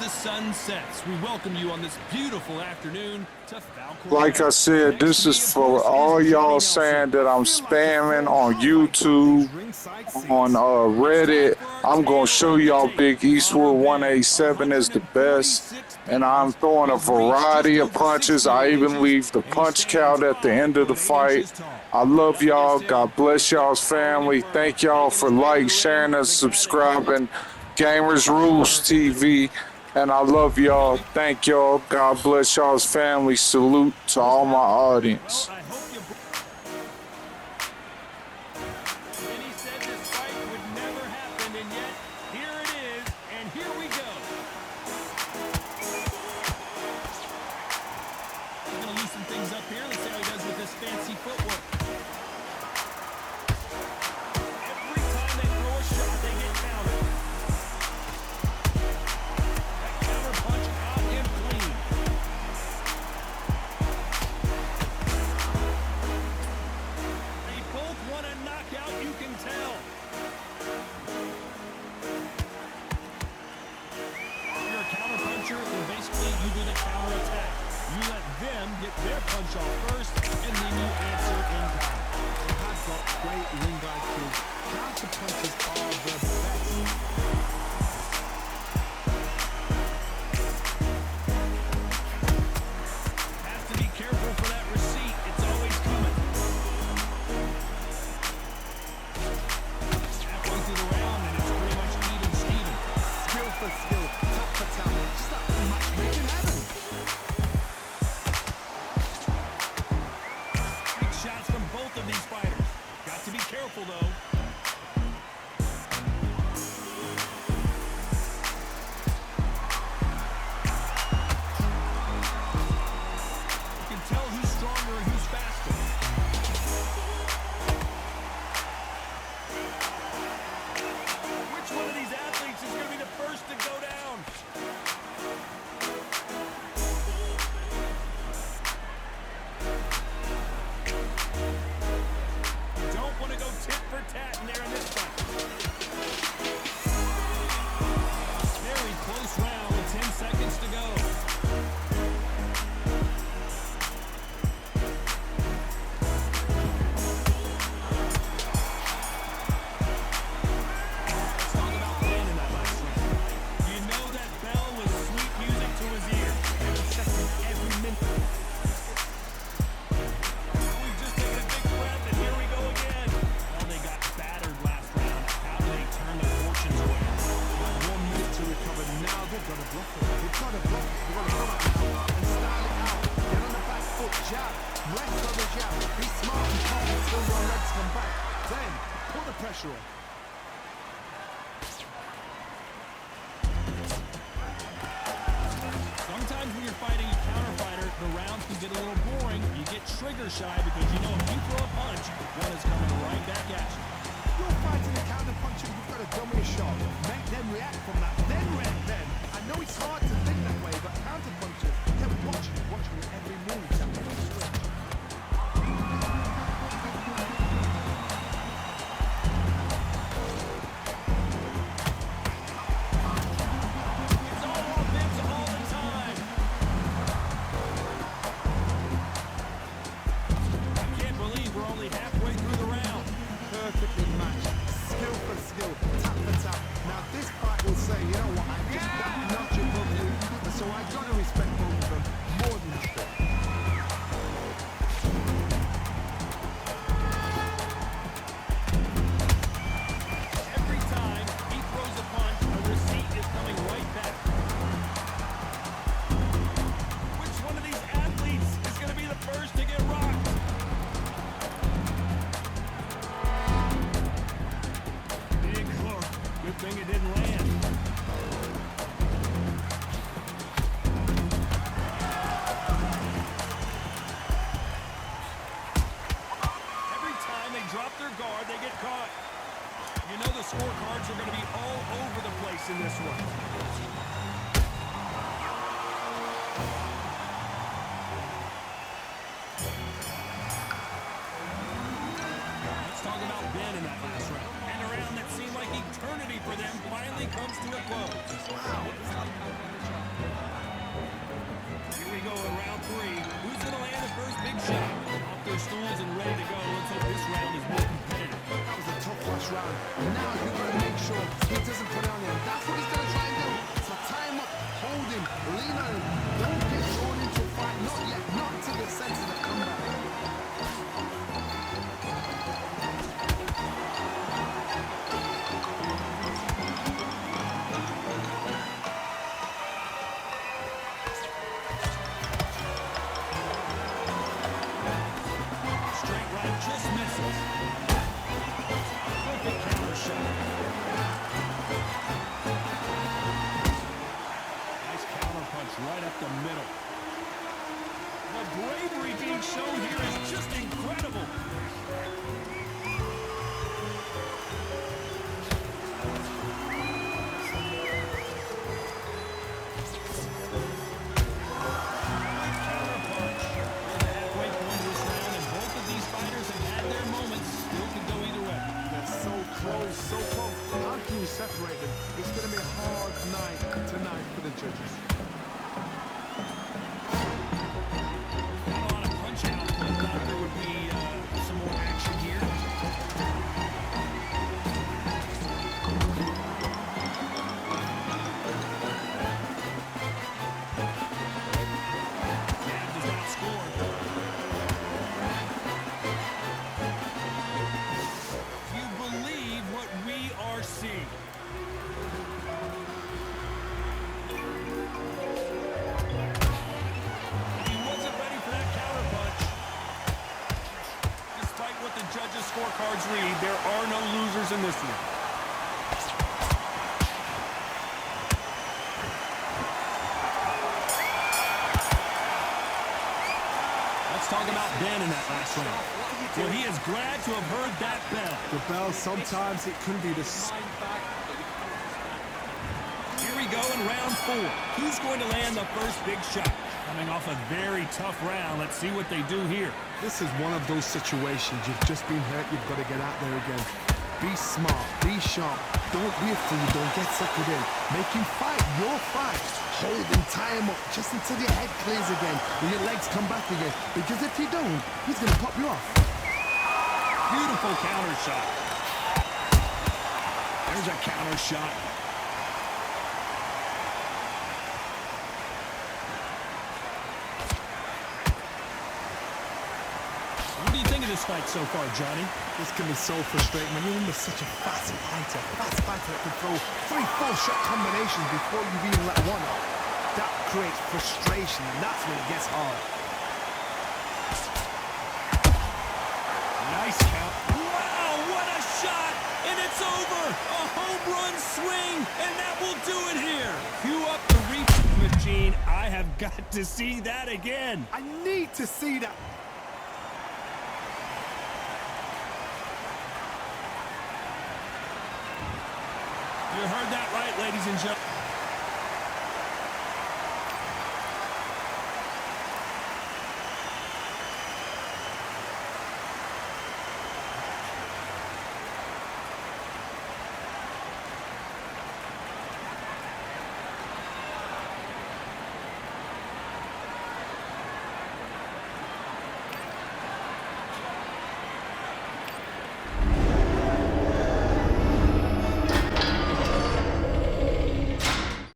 the sun sets, we welcome you on this beautiful afternoon to Falcon. Like I said, this is for all y'all saying that I'm spamming on YouTube, on Reddit. I'm going to show y'all Big Eastwood 187 is the best. And I'm throwing a variety of punches. I even leave the punch count at the end of the fight. I love y'all. God bless y'all's family. Thank y'all for sharing, and subscribing. Gamers Rules TV. And I love y'all. Thank y'all. God bless y'all's family. Salute to all my audience. Get their punch off first, and then you answer in time. I've got great ring IQ. Counter punches are the best. Have to be careful for that receipt. It's always coming. Halfway through the round, and it's pretty much even Steven. Skill for skill, tap for tap. Just like matchmaking heaven. Shots from both of these fighters. Got to be careful, though. You can tell who's stronger and who's faster. Which one of these athletes is going to be the first to go down? Tit for tat in there in this fight. Very close round with 10 seconds to go. Let's talk about Benn in that last round. You know that bell was sweet music to his ear. Every second, every minute. We've just taken a big breath, and here we go again. They've got to block it. They've got to block it. They've got to come out now and style it out. Get on the back foot, jab. Rest on the jab. Be smart and calm until your legs come back. Then, put the pressure on. Sometimes when you're fighting a counter fighter, the rounds can get a little boring. You get trigger shy because you know if you throw a punch, one is coming right back at you. You're fighting a counter puncher, you've got to dummy a shot. Make them react from that, then react then. I know it's hard to think that way, but counter punchers, they're watching every move. It's all offense all the time. I can't believe we're only halfway through the round. Perfectly matched. Skill for skill, tap for tap. Now this fight will say, you know what, I'm just that notch above you, so I've got to respect both of them more than you should. Every time he throws a punch, a receipt is coming right back. Which one of these athletes is going to be the first to get rocked? Big hook. Good thing it didn't land. Every time they drop their guard, they get caught. You know the scorecards are going to be all over the place in this one. Let's talk about Benn in that last round. And a round that seemed like eternity for them finally comes to a close. Wow. their stools and ready to go. Let's hope this round is more competitive. That was a tough first round. Now you've got to make sure he doesn't put it on him. That's what he's going to try and do. So tie him up, hold him, lean on him. Don't get drawn into a fight. Not yet. Not until the senses have come back. Straight right just misses. Perfect counter shot. Nice counter punch right up the middle. The bravery being shown here is just incredible. Counter punch. We're at the halfway point of this round, and both of these fighters have had their moments. Still can go either way. They're so close, so close. How can you separate them? It's going to be a hard night tonight for the judges. Not a lot of punch out, but I thought there would be some more action here. Jab does not score. Do you believe what we are seeing? He wasn't ready for that counter punch. Despite what the judges' scorecards read, there are no losers in this one. Let's talk about Ben in that last round. Well, he is glad to have heard that bell. The bell, sometimes it can be the... Here we go in round 4. Who's going to land the first big shot? Coming off a very tough round. Let's see what they do here. This is one of those situations. You've just been hurt. You've got to get out there again. Be smart. Be sharp. Don't be a fool. Don't get suckered in. Make him fight your fight. Hold him, tie him up, just until your head clears again and your legs come back again. Because if you don't, he's going to pop you off. Beautiful counter shot. There's a counter shot. What do you think of this fight so far, Johnny? This can be so frustrating when you're under such a fast fighter that can throw 3-4 shot combinations before you've even let one off. That creates frustration, and that's when it gets hard. Nice count. Wow, what a shot! And it's over! A home run swing, and that will do it here. Cue up the replay machine. I have got to see that again. I need to see that. You heard that right, ladies and gentlemen.